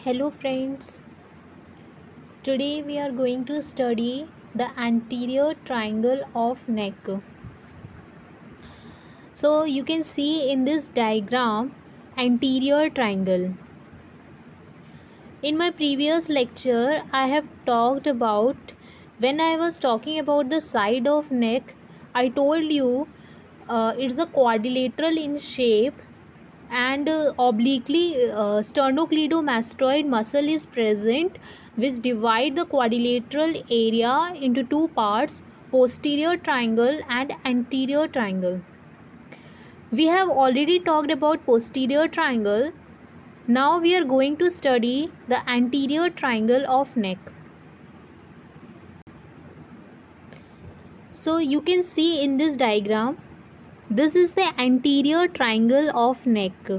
Hello friends, today we are going to study the anterior triangle of neck. So you can see in this diagram anterior triangle. In my previous lecture I have talked about when I was talking about the side of neck, I told you it's the quadrilateral in shape and obliquely sternocleidomastoid muscle is present which divide the quadrilateral area into two parts, posterior triangle and anterior triangle. We have already talked about posterior triangle. Now we are going to study the anterior triangle of neck. So you can see in this diagram, this is the anterior triangle of neck.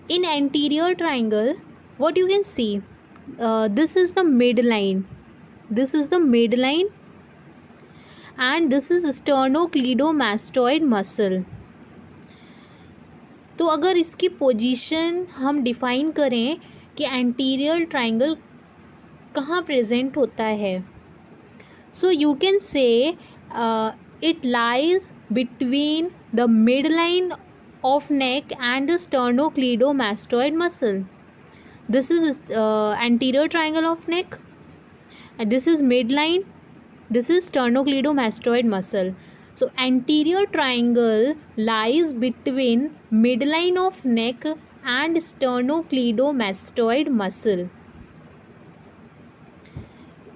In anterior triangle, what you can see, this is the midline, and this is sternocleidomastoid muscle. तो अगर इसकी position हम define करें कि anterior triangle कहाँ present होता है, so you can say it lies between the midline of neck and the sternocleidomastoid muscle. This is anterior triangle of neck and this is midline, this is sternocleidomastoid muscle. So anterior triangle lies between midline of neck and sternocleidomastoid muscle.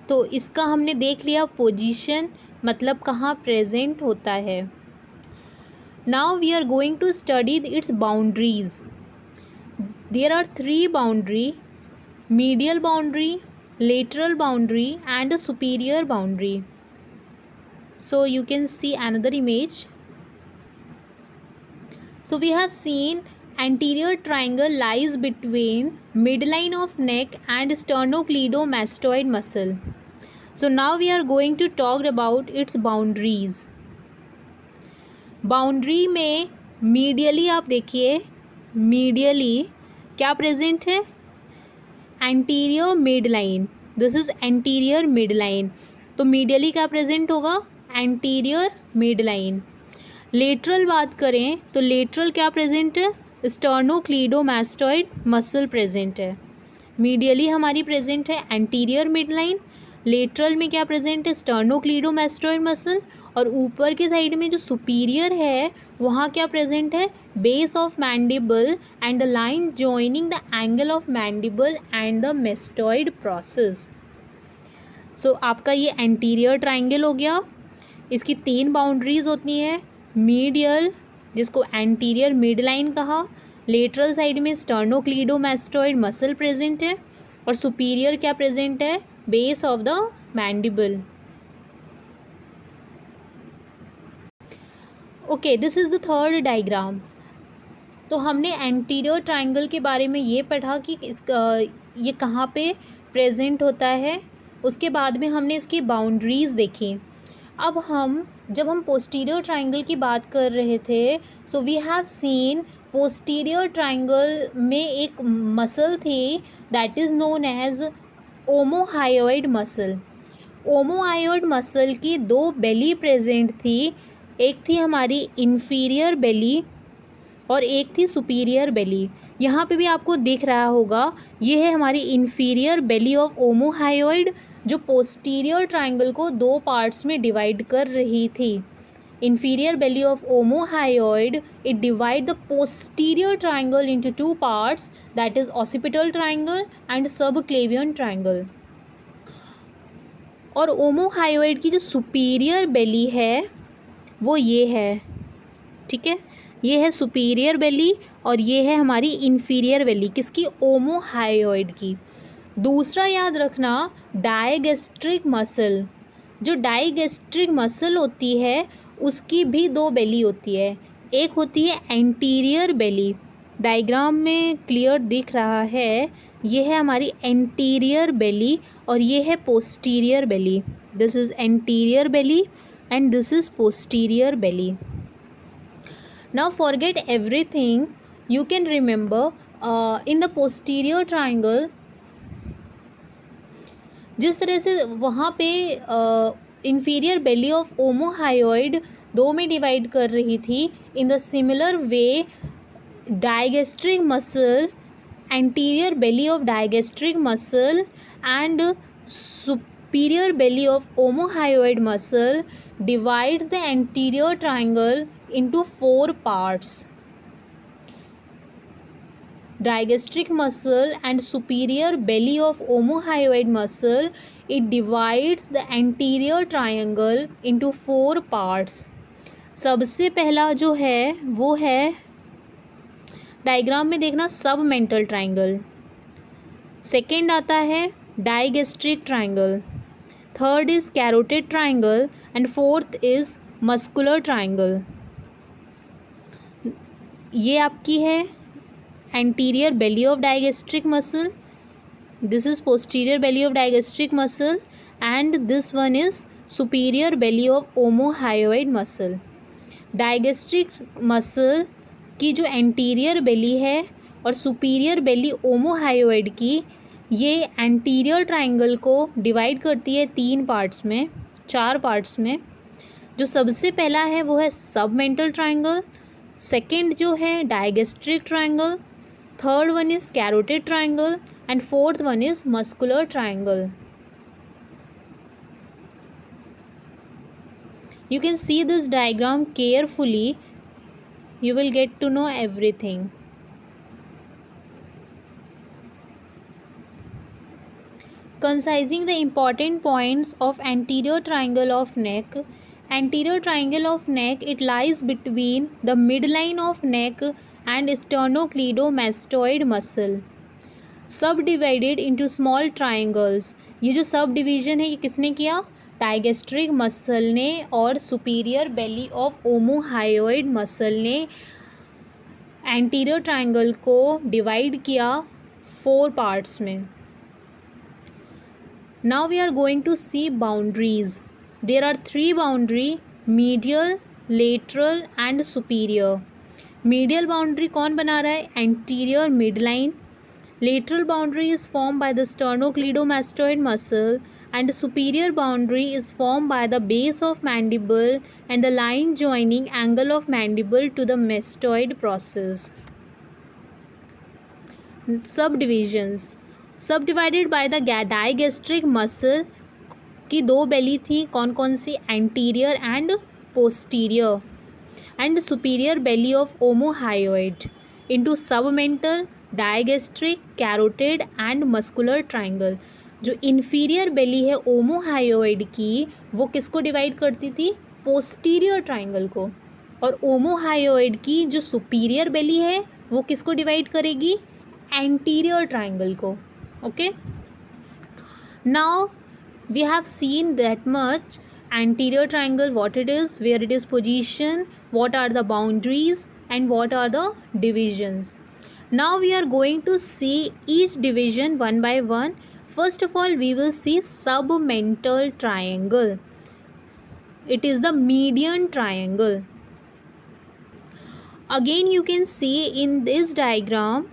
तो इसका हमने देख लिया position, मतलब कहाँ present होता है. Now we are going to study its boundaries. There are three boundaries: medial boundary, lateral boundary and a superior boundary. So you can see another image. So we have seen anterior triangle lies between midline of neck and sternocleidomastoid muscle. So now we are going to talk about its boundaries. Boundary में medially आप देखिए, medially क्या present है, anterior mid line. This is anterior mid line. तो medially क्या present होगा, anterior mid line. Lateral बात करें तो लेटरल क्या प्रेजेंट है, स्टर्नोक्लीडोमास्टॉइड मसल प्रेजेंट है. मीडियली हमारी प्रेजेंट है एंटीरियर मिड लाइन, लेटरल में क्या प्रेजेंट है, स्टर्नोक्लीडोमास्टॉइड मसल, और ऊपर के साइड में जो सुपीरियर है वहाँ क्या प्रेजेंट है, base of mandible and the line joining the angle of mandible and the mastoid process. So आपका ये एंटीरियर ट्राइंगल हो गया. इसकी तीन बाउंड्रीज होती हैं, मीडियल जिसको एंटीरियर मिड लाइन कहा, लेटरल साइड में स्टर्नोक्लीडोमास्टॉइड मसल प्रेजेंट है, और सुपीरियर क्या प्रेजेंट है, base of the mandible. Okay, this is the third diagram. तो हमने एंटीरियर ट्राइंगल के बारे में ये पढ़ा कि ये कहाँ पे प्रेजेंट होता है. उसके बाद में हमने इसकी बाउंड्रीज़ देखी. अब जब हम पोस्टीरियर ट्राइंगल की बात कर रहे थे, so we have seen posterior triangle में एक मसल थी that is known as omohyoid muscle. Omohyoid muscle की दो बेली प्रेजेंट थी, एक थी हमारी इन्फीरियर बेली और एक थी सुपीरियर बेली. यहाँ पे भी आपको दिख रहा होगा, ये है हमारी इन्फीरियर बेली ऑफ ओमोहायोइड जो पोस्टीरियर ट्राइंगल को दो पार्ट्स में डिवाइड कर रही थी. Inferior Bailey of ओमोहायोइड, it divide the posterior triangle into two parts, that is occipital triangle and subclavian triangle. और ओमोहायोइड की जो सुपीरियर बेली है वो ये है, ठीक है, ये है सुपीरियर बेली और ये है हमारी इन्फीरियर बेली, किसकी, ओमोहायोइड की. दूसरा याद रखना, डायगेस्ट्रिक मसल, जो डायगेस्ट्रिक मसल होती है उसकी भी दो बेली होती है. एक होती है एंटीरियर बेली, डायग्राम में क्लियर दिख रहा है, ये है हमारी एंटीरियर बेली और ये है posterior Bailey. This is anterior belly and this is posterior belly. Now forget everything, you can remember in the posterior triangle, जिस तरह से वहाँ पे इंफीरियर बेली ऑफ ओमोहायोइड दो में डिवाइड कर रही थी, in the similar way digastric muscle, anterior belly of digastric muscle and superior belly of ओमोहायोइड muscle divides the anterior triangle into 4 parts. Digastric muscle and superior belly of omohyoid muscle, it divides the anterior triangle into 4 parts. सबसे पहला जो है वो है, diagram में देखना, submental triangle, second आता है digastric triangle, third is carotid triangle and fourth is muscular triangle. ये आपकी है anterior belly of digastric muscle, this is posterior belly of digastric muscle and this one is superior belly of ओमोहायोइड muscle. Digastric muscle की जो anterior belly है और superior बेली ओमोहायोइड की, ये anterior triangle को डिवाइड करती है 3 पार्ट्स में, 4 पार्ट्स में. जो सबसे पहला है वो है सबमेंटल ट्राइंगल, सेकंड जो है digastric triangle, third one is carotid triangle and fourth one is muscular triangle. You can see this diagram carefully, you will get to know everything. Concising the important points of anterior triangle of neck. Anterior triangle of neck, it lies between the midline of neck and sternocleidomastoid muscle, subdivided into small triangles. ये जो sub division है ये किसने किया? Digastric muscle ने और superior belly of ओमोहायोइड muscle ने anterior triangle को डिवाइड किया 4 पार्ट्स में. Now we are going to see boundaries. There are 3 boundary: medial, lateral and superior. Medial boundary कौन बना रहा है? Anterior midline. Lateral boundary is formed by the sternocleidomastoid muscle and the superior boundary is formed by the base of mandible and the line joining angle of mandible to the mastoid process. Subdivisions. Subdivided by the digastric muscle की 2 बेली थी, कौन कौन सी? Anterior and posterior, and superior belly of omohyoid into submental, digastric, carotid and muscular triangle. जो inferior belly है omohyoid की, वो किसको डिवाइड करती थी? पोस्टीरियर ट्राइंगल को. और ओमोहायोइड की जो सुपीरियर बेली है वो किसको डिवाइड करेगी? एंटीरियर ट्राइंगल को. Okay, now we have seen that much. Anterior triangle, what it is, where it is positioned, what are the boundaries and what are the divisions. Now we are going to see each division one by one. First of all, we will see submental triangle. It is the median triangle. Again you can see in this diagram,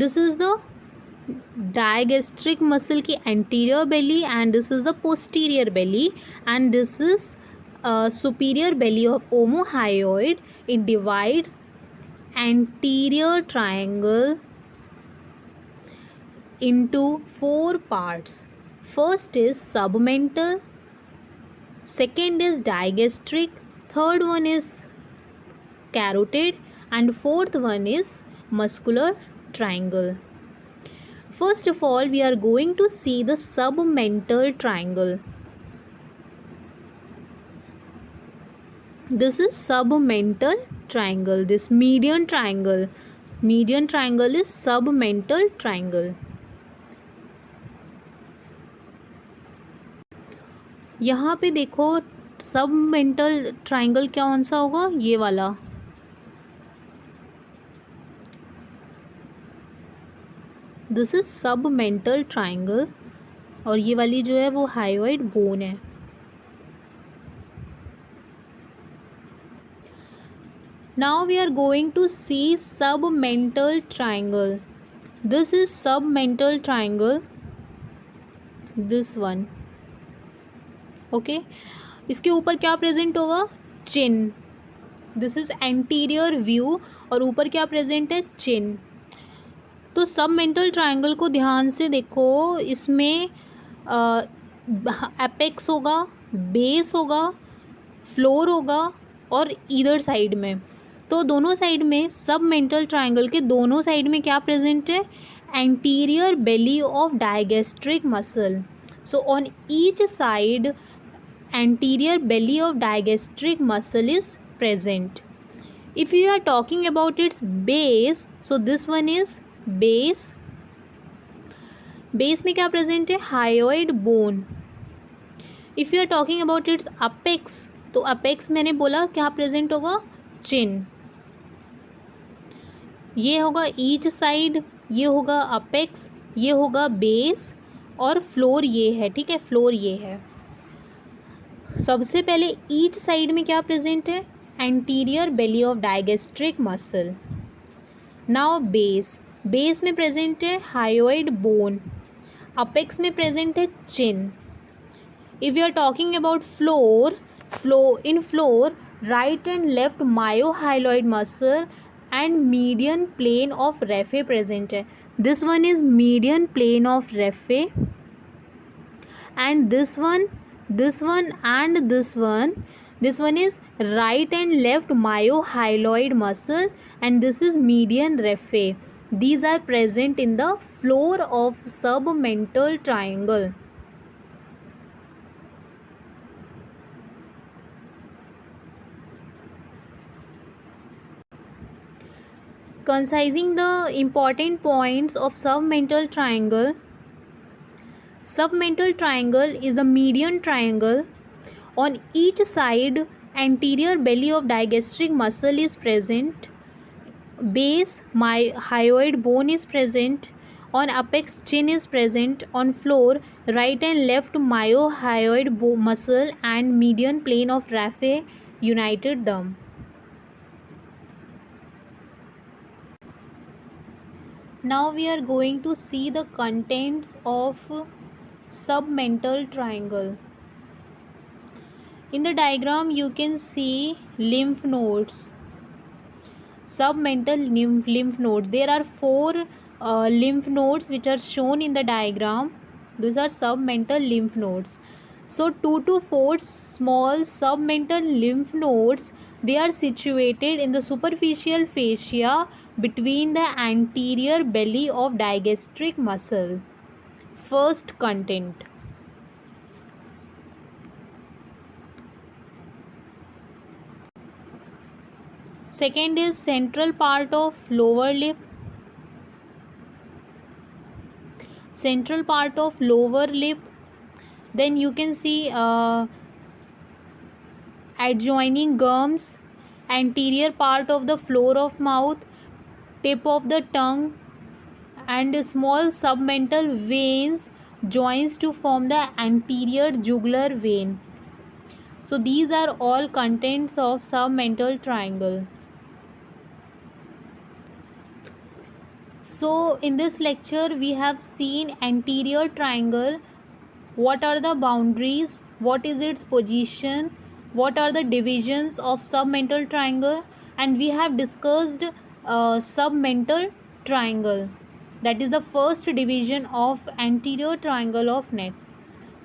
this is the digastric muscle की anterior belly and this is the posterior belly and this is superior belly of omohyoid. It divides anterior triangle into 4 parts. First is submental, second is digastric, third one is carotid and fourth one is muscular triangle. First of all, we are going to see the submental triangle. This is submental triangle. This median triangle. Median triangle is submental triangle. यहाँ पे देखो submental triangle क्या कौन सा होगा? ये वाला. This is submental triangle और ये वाली जो है वो हायोइड बोन है. Now we are going to see submental triangle. This is submental triangle, this one. Okay इसके ऊपर क्या प्रेजेंट होगा, चिन. दिस इज एंटीरियर व्यू और ऊपर क्या प्रेजेंट है, चिन. तो सबमेंटल ट्रायंगल को ध्यान से देखो, इसमें एपेक्स होगा, बेस होगा, फ्लोर होगा और ईदर साइड में. तो दोनों साइड में सबमेंटल ट्रायंगल के दोनों साइड में क्या प्रेजेंट है, anterior belly of digastric muscle. So on each side anterior belly of digastric muscle is present. If you are talking about its base, so this one is base. Base में क्या present है, hyoid bone. If you are talking about its apex, तो apex मैंने बोला क्या present होगा, chin. ये होगा each side, ये होगा apex, ये होगा base और floor ये है, ठीक है, floor ये है. सबसे पहले ईच साइड में क्या प्रेजेंट है, anterior belly of digastric muscle. Now base, base में प्रेजेंट है हायोइड बोन. अपेक्स में प्रेजेंट है chin. If you are talking about floor, in floor right and left mylohyoid muscle and median plane of raphe present है. This one is median plane of raphe and this one and this one is right and left myohyaloid muscle and this is median raphe. These are present in the floor of submental triangle. Concising the important points of submental triangle. Submental triangle is the median triangle. On each side, anterior belly of digastric muscle is present. Base, hyoid bone is present. On apex, chin is present. On floor, right and left myohyoid muscle and median plane of raphe united them. Now we are going to see the contents of submental triangle. In the diagram you can see lymph nodes, submental lymph nodes. There are 4 lymph nodes which are shown in the diagram. These are submental lymph nodes. So 2 to 4 small submental lymph nodes, they are situated in the superficial fascia between the anterior belly of digastric muscle. First content. Second is central part of lower lip. Central part of lower lip. Then you can see adjoining gums, anterior part of the floor of mouth, tip of the tongue, and small submental veins joins to form the anterior jugular vein. So these are all contents of submental triangle. So in this lecture we have seen anterior triangle, what are the boundaries, what is its position, what are the divisions of submental triangle, and we have discussed submental triangle. That is the first division of anterior triangle of neck.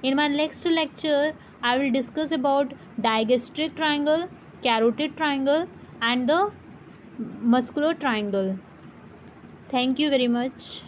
In my next lecture, I will discuss about digastric triangle, carotid triangle and the muscular triangle. Thank you very much.